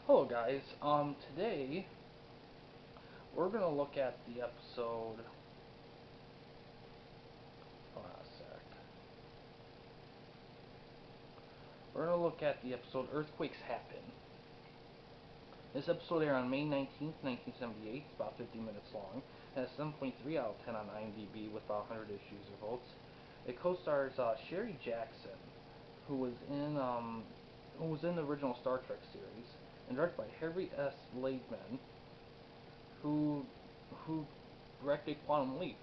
Hello guys, today we're gonna look at the episode, hold on a sec, we're gonna look at the episode Earthquakes Happen. This episode aired on May 19th, 1978, it's about 50 minutes long, and has 7.3 out of 10 on IMDb with about 100 issues or votes. It co-stars Sherry Jackson, who was in the original Star Trek series, and directed by Harry S. Laidman, who who directed Quantum Leap.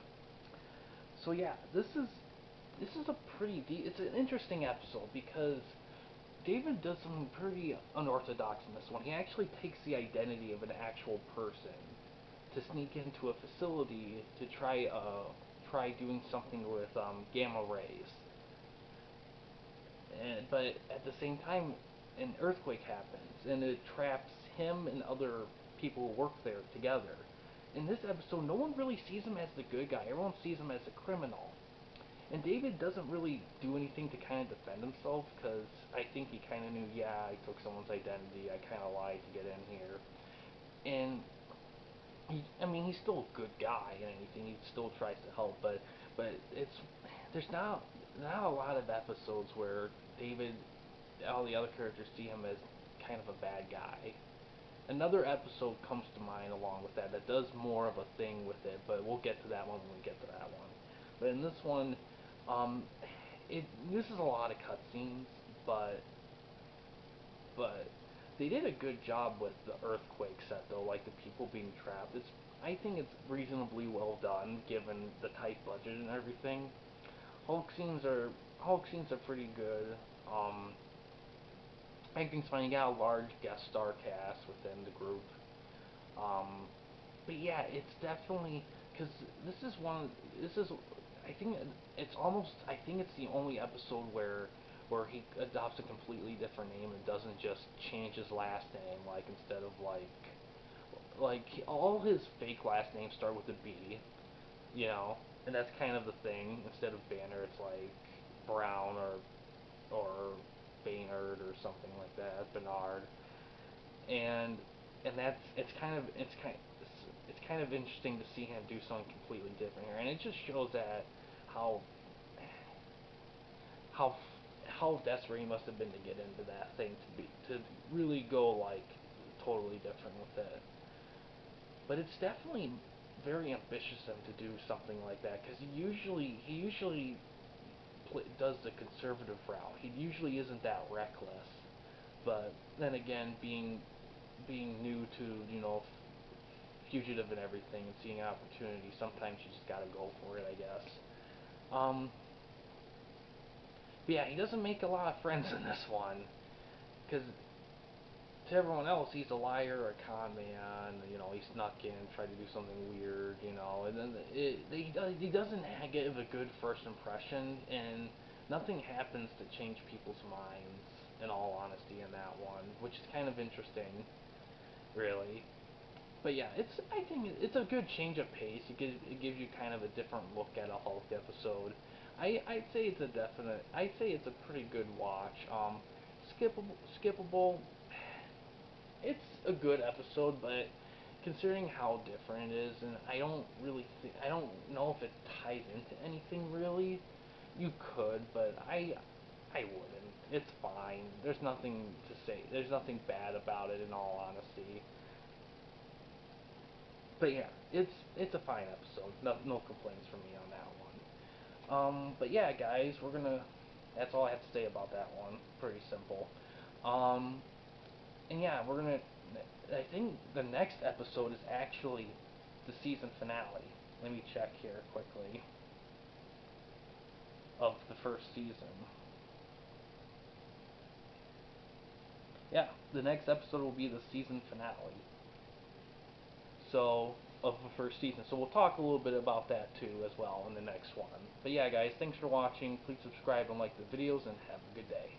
So yeah, this is a it's an interesting episode because David does something pretty unorthodox in this one. He actually takes the identity of an actual person to sneak into a facility to try doing something with gamma rays. But at the same time, an earthquake happens and it traps him and other people who work there together. In this episode, no one really sees him as the good guy. Everyone sees him as a criminal. And David doesn't really do anything to kind of defend himself because I think he kind of knew, yeah, I took someone's identity, I kind of lied to get in here. And I mean, he's still a good guy and anything. He still tries to help, but there's not a lot of episodes where David, all the other characters see him as kind of a bad guy. Another episode comes to mind along with that does more of a thing with it, but we'll get to that one when we get to that one. But in this one, um, it uses a lot of cutscenes, but they did a good job with the earthquake set though, like the people being trapped. I think it's reasonably well done given the tight budget and everything. Hulk scenes are Hulk scenes are pretty good. Acting's fine. You got a large guest star cast within the group. Um, but yeah, it's definitely because this is one. This is I think it's the only episode where he adopts a completely different name and doesn't just change his last name like instead of like all his fake last names start with a B, and that's kind of the thing. Instead of Banner, it's like Brown or Baynard or something like that, Bernard, and that's it's kind of interesting to see him do something completely different here, and it just shows that how how how desperate he must have been to get into that thing to really go like totally different with it. But it's definitely very ambitious of him to do something like that because he usually does the conservative route. He usually isn't that reckless. But then again, being new to fugitive and everything and seeing an opportunity, sometimes you just gotta go for it, I guess. Um, but yeah, he doesn't make a lot of friends in this one because to everyone else, he's a liar or a con man. He snuck in, tried to do something weird. And then he doesn't give a good first impression, and nothing happens to change people's minds. In all honesty, in that one, which is kind of interesting, really. But yeah, I think it's a good change of pace. It gives you kind of a different look at a Hulk episode. I'd say it's a pretty good watch. Skippable. It's a good episode, but considering how different it is, and I don't know if it ties into anything really. You could, but I wouldn't. It's fine. There's nothing to say. There's nothing bad about it, in all honesty. But yeah, it's a fine episode. No complaints from me on that one. But yeah, guys, That's all I have to say about that one. Pretty simple. Um, and yeah, I think the next episode is actually the season finale. Let me check here quickly of the first season. Yeah, the next episode will be the season finale. So of the first season. So we'll talk a little bit about that too as well in the next one. But yeah, guys, thanks for watching. Please subscribe and like the videos, and have a good day.